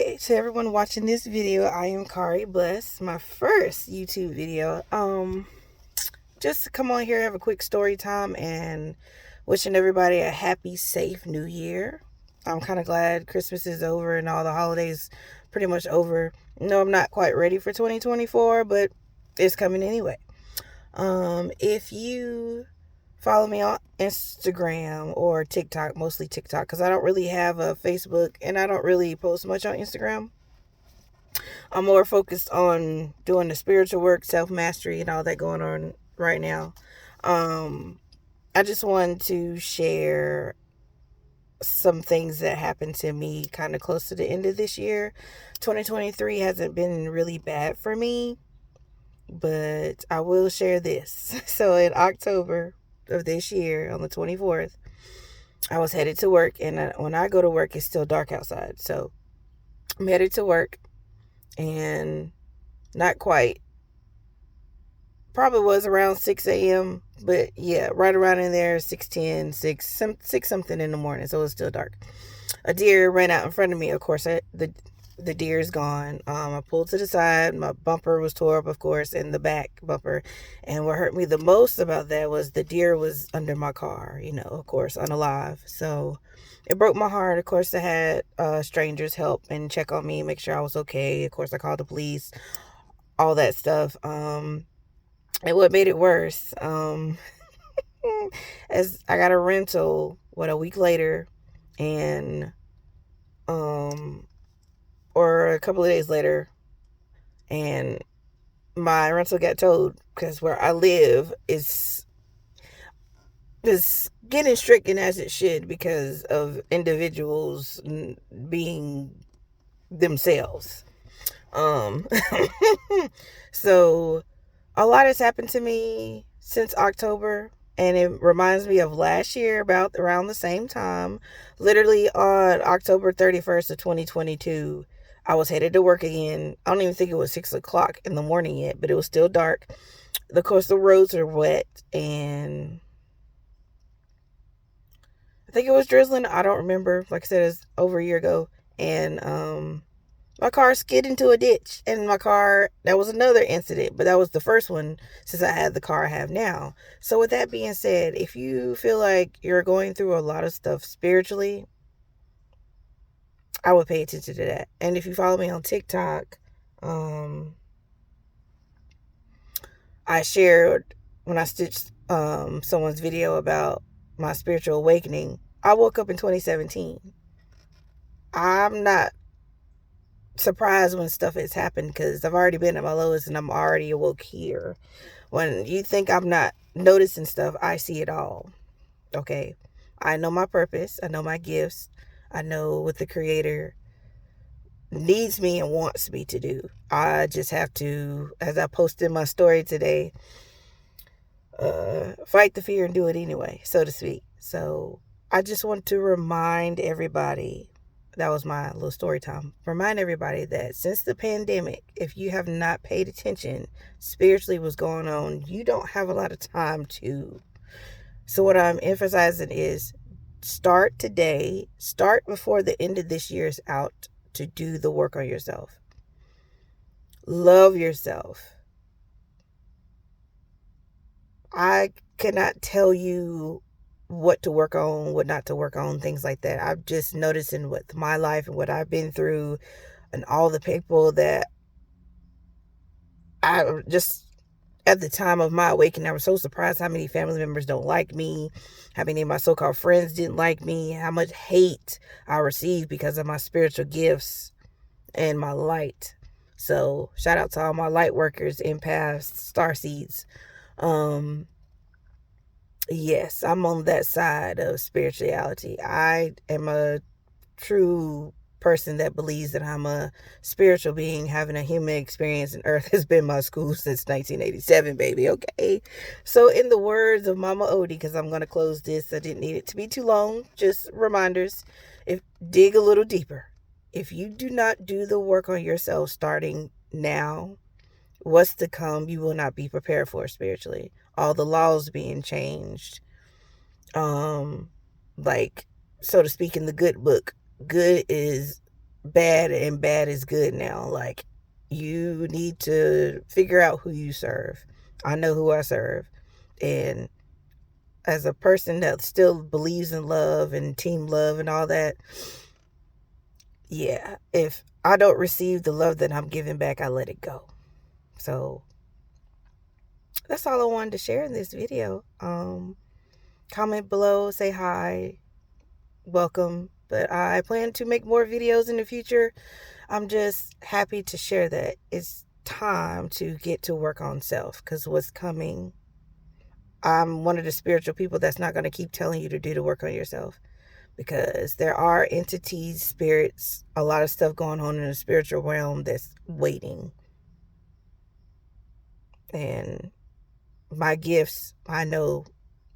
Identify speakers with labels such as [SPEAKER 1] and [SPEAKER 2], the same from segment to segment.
[SPEAKER 1] Hey to everyone watching this video, I am Kari Bless, my first YouTube video. Just to come on here, have a quick story time and wishing everybody a happy, safe new year. I'm kind of glad Christmas is over and all the holidays pretty much over. No, I'm not quite ready for 2024, but it's coming anyway. If you follow me on Instagram or TikTok, mostly TikTok, because I don't really have a Facebook and I don't really post much on Instagram. I'm more focused on doing the spiritual work, self mastery, and all that going on right now. Um, I just wanted to share some things that happened to me kind of close to the end of this year. 2023 hasn't been really bad for me, but I will share this. So in October of this year, on the 24th, I was headed to work, and when I go to work, it's still dark outside. So I'm headed to work, and not quite. Probably was around 6 a.m., but yeah, right around in there, 6:10, 6 something in the morning, so it's still dark. A deer ran out in front of me. Of course, the deer's gone. I pulled to the side. My bumper was tore up, of course, and the back bumper. And what hurt me the most about that was the deer was under my car, of course, unalive. So it broke my heart. Of course, I had strangers help and check on me, make sure I was okay. Of course, I called the police, all that stuff. And what made it worse, as I got a rental, a week later, and or a couple of days later, and my rental got towed because where I live is getting stricken as it should because of individuals being themselves. So a lot has happened to me since October, and it reminds me of last year about around the same time. Literally on October 31st of 2022, I was headed to work again. I don't even think it was 6 o'clock in the morning yet, but it was still dark. Of course, the roads are wet, and I think it was drizzling. I don't remember. Like I said, it's over a year ago. And my car skid into a ditch, and that was another incident, but that was the first one since I had the car I have now. So with that being said, if you feel like you're going through a lot of stuff spiritually, I would pay attention to that. And if you follow me on TikTok, I shared when I stitched someone's video about my spiritual awakening. I woke up in 2017. I'm not surprised when stuff has happened because I've already been at my lowest and I'm already awoke here. When you think I'm not noticing stuff, I see it all. Okay. I know my purpose. I know my gifts. I know what the Creator needs me and wants me to do. I just have to, as I posted my story today, fight the fear and do it anyway, so to speak. So I just want to remind everybody, that was my little story time. Remind everybody that since the pandemic, if you have not paid attention spiritually what's going on, you don't have a lot of time to. So what I'm emphasizing is start today, start before the end of this year is out to do the work on yourself. Love yourself. I cannot tell you what to work on, what not to work on, things like that. I'm just noticing with my life and what I've been through and all the people that I just, at the time of my awakening, I was so surprised how many family members don't like me, how many of my so-called friends didn't like me, how much hate I received because of my spiritual gifts and my light. So shout out to all my light workers, empaths, starseeds. Yes, I'm on that side of spirituality. I am a true person that believes that I'm a spiritual being having a human experience, and Earth has been my school since 1987, baby. Okay. So in the words of Mama Odie, because I'm going to close this, I didn't need it to be too long, just reminders. Dig a little deeper. If you do not do the work on yourself starting now, what's to come, you will not be prepared for spiritually. All the laws being changed. Like, so to speak, in the good book, good is bad and bad is good now. Like, you need to figure out who you serve. I know who I serve. And as a person that still believes in love and team love and all that, yeah, if I don't receive the love that I'm giving back, I let it go. So that's all I wanted to share in this video. Comment below, say hi, welcome. But I plan to make more videos in the future. I'm just happy to share that it's time to get to work on self, because what's coming, I'm one of the spiritual people that's not going to keep telling you to do the work on yourself, because there are entities, spirits, a lot of stuff going on in the spiritual realm that's waiting. And my gifts, I know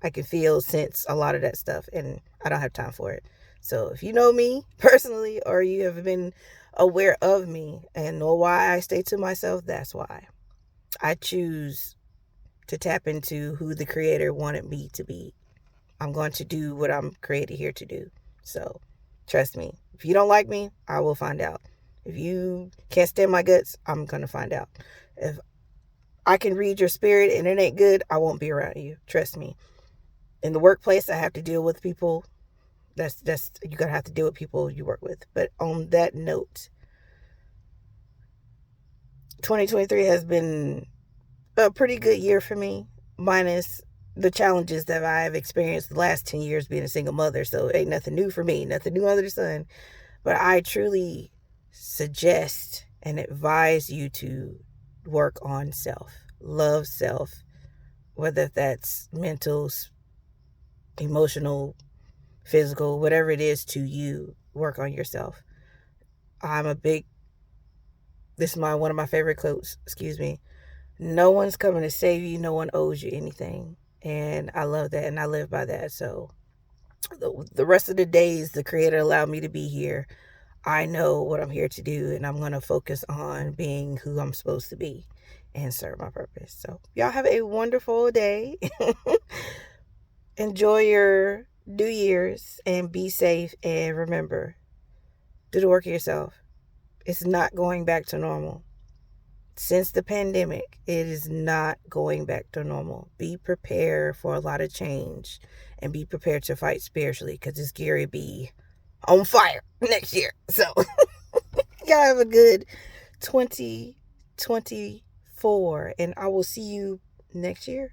[SPEAKER 1] I can feel, sense a lot of that stuff, and I don't have time for it. So if you know me personally, or you have been aware of me and know why I stay to myself, that's why. I choose to tap into who the Creator wanted me to be. I'm going to do what I'm created here to do. So trust me. If you don't like me, I will find out. If you can't stand my guts, I'm going to find out. If I can read your spirit and it ain't good, I won't be around you. Trust me. In the workplace, I have to deal with people. That's you're going to have to deal with people you work with. But on that note, 2023 has been a pretty good year for me, minus the challenges that I've experienced the last 10 years being a single mother. So it ain't nothing new for me, nothing new under the sun. But I truly suggest and advise you to work on self, love self, whether that's mental, emotional, physical, whatever it is to you, work on yourself. This is one of my favorite quotes, excuse me. No one's coming to save you. No one owes you anything. And I love that. And I live by that. So the rest of the days the Creator allowed me to be here, I know what I'm here to do. And I'm going to focus on being who I'm supposed to be and serve my purpose. So y'all have a wonderful day. Enjoy your New Year's and be safe. And remember, do the work of yourself. It's not going back to normal. Since the pandemic, it is not going back to normal. Be prepared for a lot of change and be prepared to fight spiritually, because it's Gary B on fire next year. So y'all have a good 2024 and I will see you next year.